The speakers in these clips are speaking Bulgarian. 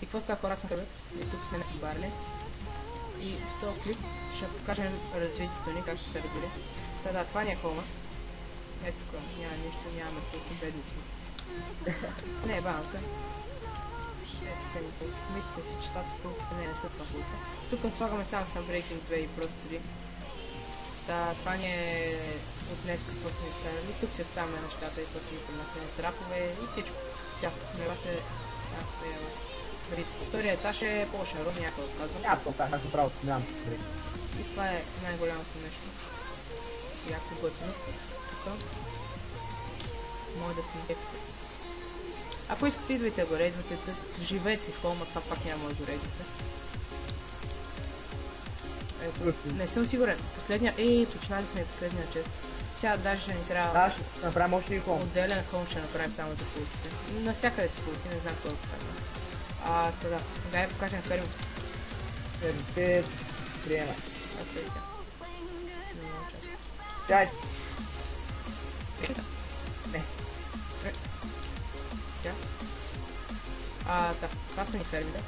И какво става, хора, съм Кървекс? И тук сме на барли. И в този клип ще покажем развитието ни, как ще се развили. Да, това ни е холма. Ето тук, няма нищо, нямаме толкова бедници. Не, бавам се. Мислите си, че това са фулките, не са това фулките. Тук слагаме само съм Breaking 2 и Pro 3. Това ни е от днес какво сме изставили. Тук си оставяме нещата и това си принасяме трапове и всичко. Всяко. Мелате, аз стоява. Втория етаж е по-шаров, някой отказва. Аз направо нямам. И това е най-голямото нещо. Яко готино. Тук. Може да си кефите. Ако искате, идвайте горе, идвате тук, живеете си в холма, това пак няма да горе идвате. Не съм сигурен. Последния... починали сме и последния чест. Сега даже ще ни трябва... Да, ще направим още и холм. Отделен холм ще направим само за фулките. Навсякъде са фулки, не знам какво да покажем. Тогава, дай да покажем фермите. Фермите... приема. Окей, сега. Чай! Не. Сега. Това са ни фермите.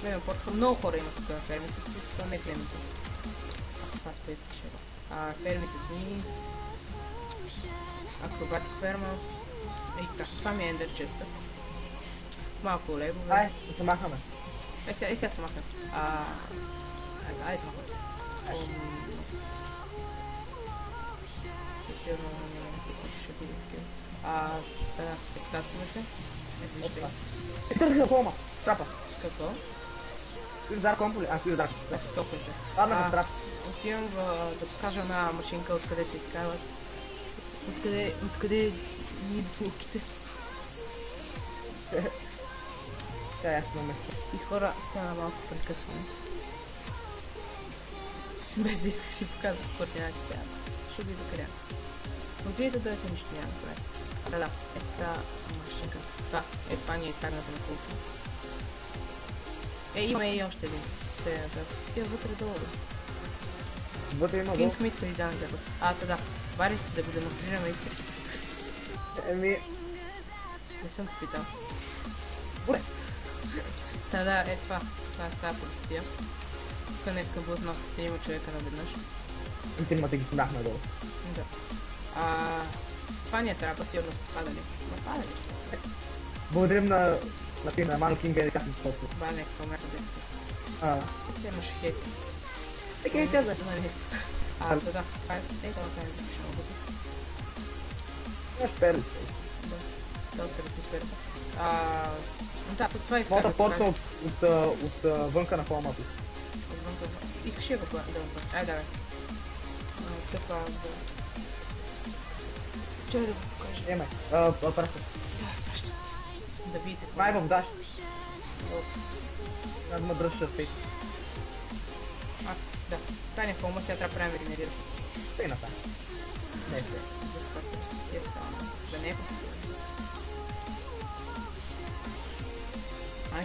Гледам портфол. Много хора имат тук на фермите, това не е фермите. Това спред пише. Фермите дни. Акробатик ферма. И така, това ми е ендер честа. Малко легове. Ай, да се махаме. Сега се махаме. Айде се махаме. Сигурно няма написано, че ще бъде такива. Стациите. Ето вижте. Търха холма. Страпа. Какво? Кюрзар комполи. Кюрзар. Топлите. Падна страп. Отивам да покажа една машинка, откъде се изкарват. Откъде идват фулките. Тя ясно место. И хора, стана малко прекъсване. Без да искаш си показваш координатите. Ще ги закаря. Но вие да дойдете, нищо няма да прави. Ета машинка. Това ни е изкарната на фулки. Има и още един. Стига вътре долу. Вътре има долу. Кинг мит преди да да. Бари, да го демонстрираме, искаш. Не съм те питал. Буре! Е това. Това е тази простия. Тук днеска блъснах 3 човека наведнъж. И тримата ги снахме долу. Да. Това ни е трябва, сигурно сте падали. Падали. Благодарим на Мано Кинга и тяхното толкова. Днеска умерна 10. Си имаш хейт. Така и тя да. Това е. Това е ще много. Имаш перли. Да. Това се разписверта. Това е моята порта от вънка на холмата. Искаш ли да го да давай. Така да... Чай да го покажа. Праща. Да видите. Май в даш. Надо ме дръжа с фейс. Да. Това не е холма, сега трябва да правим регенерира. Тъй на това. Не, да не е по-такива.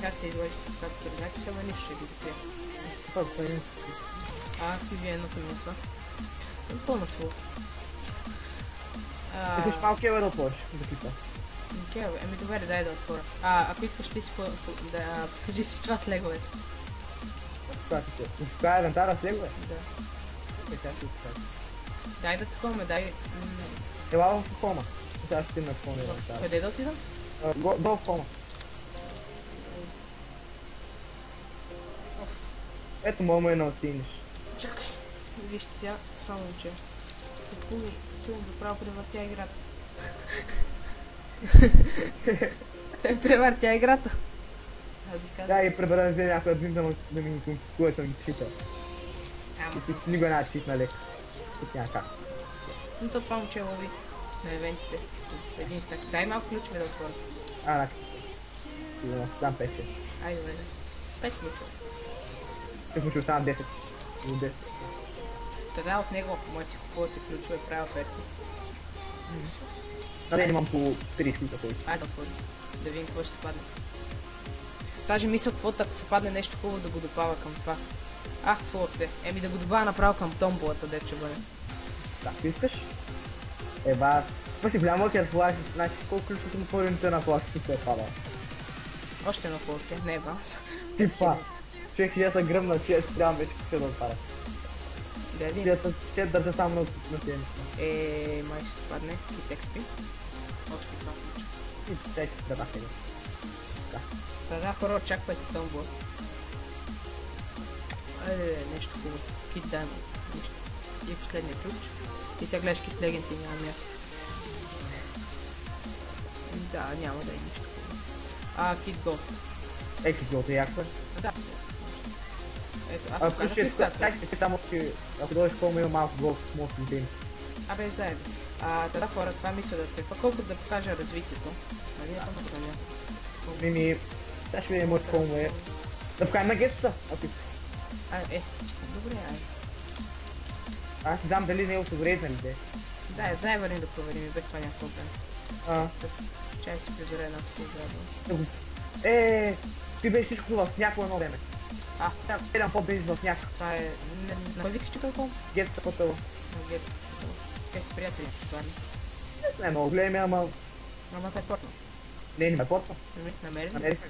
Как се изложи така с координатите, ама нищо ще ги закрия. Какви едно към това? Пълна слух. Искаш малко кеве да отвориш, да пипа. Добре, дай да отворя. Ако искаш ти си да покажи си това с леговете. Това е вентара с легове? Да. Дай да таковаме, дай... Ела в холма. Сега ще стигна в холма. Къде да отидам? Долу в холма. Ето мома е на синиш. Чакай, вижте сега това момче. Какво ми направо превъртя играта? Той превъртя играта. Да, и пребера да взе някой админ да ми конфискува, съм ги читал. И си никога няма чит, лек. Тук няма как. Но това момче лови на евентите. Един стак. Дай малко ключове да отворя. Так. Сигурно, дам 5. Айде, добре. 5 ключове. Ще оставам 10. Или 10. Тогава от него може да си купувате ключове, правя оферти. Не, имам по 30 ключа ходи. Айде да отворим. Да видим какво ще се падне. Даже мисля, каквото ако се падне нещо хубаво да го добавя към това. Фулък се. Да го добавя направо към томболата, де ще бъде. Да, искаш? Еба, си голямо ке флаш, значи колко ключа съм отворил на флаш си се е падал. Още едно фолце, не е баланс. Типа. Човек, я съм гръмнал, че трябва вече ще да отпада. Дали? Ще държа само на тези неща. Май ще спадне. Кит XP. Още това ключа. И чакай, да бахте го. Сега хора, очаквайте томбо. Нещо хубаво. Кит Diamond. Нищо. И последния ключ. И сега гледаш Кит Legend и няма място. Да, няма да е нищо хубаво. Кит Gold. Кит Gold е яко. Да. Ето, аз покажах ли стация? Чакай, там ако дойдеш по-мо има малко Gold, може да дим. Заедно. Тогава хора, това мисля да открива. Колко да покажа развитието. Нали не съм подъмя. Сега ще видим може по-мо е. Да покажем на гетста, ако искаш. Добре, Аз си дам дали не е осъврезан ли. Дай върни да проверим и без това някакво време. Чай си прибера една такова. Ти беше всичко в сняг по едно време. Сега гледам по-бенж в сняг. Това е... На кой викаш, че какво? Гетста по-тъва. На Гетста по-тъва. Те си приятели, това ли? Не знае много големи, ама... Ама те е портно. Не ме портна. Намери ли? Намерихме.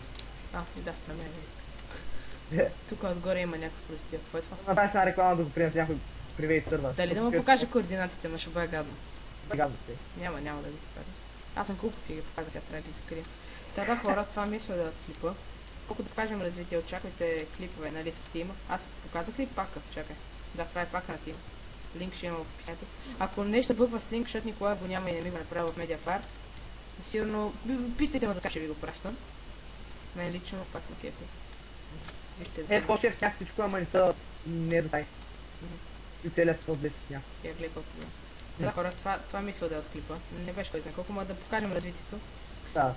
Да, намери ли. Тук отгоре има някакво простия. Какво е това? Направи се една реклама да го приемат някой привейт сърва. Дали да му покажа координатите, ма ще бъде гадно. Гадно се. Няма да ги покажа. Аз съм купив и ги покажа, сега трябва да ги закрия. Тогава хора, това мисля да от клипа. Колко да покажем развитие, очаквайте клипове, нали, с Тима. Аз показах ли пака? Чакай. Да, това е пак на Тима. Линк ще има в описанието. Ако нещо бъгва с линк, защото никога го няма и не ми го направя в Mediafire, сигурно питайте ме за как ще ви го пращам. Мен лично пак на кефи. По-ще в сняг всичко, ама не са не до тай. И целият този беше сняг. Я гледай колко е. Да, хора, това мисля да е от клипа. Не беше кой знае колко, но да покажем развитието. Да.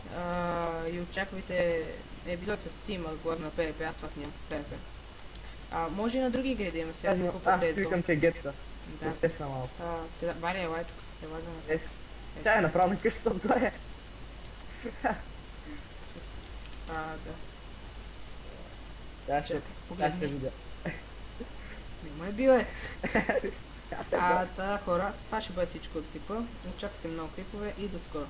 И очаквайте епизод с Тима, главно на PvP, аз това снимам PvP. Може и на други игри да има сега, с колко CSGO. Аз викам, че е гетста. Да. Тесна малко. Бария е лайт, да върна. Тя е направо на къщата отгоре. Да. Да, ще видя. Не ме бил хора, това ще бъде всичко от клипа. Очаквайте много клипове и до скоро.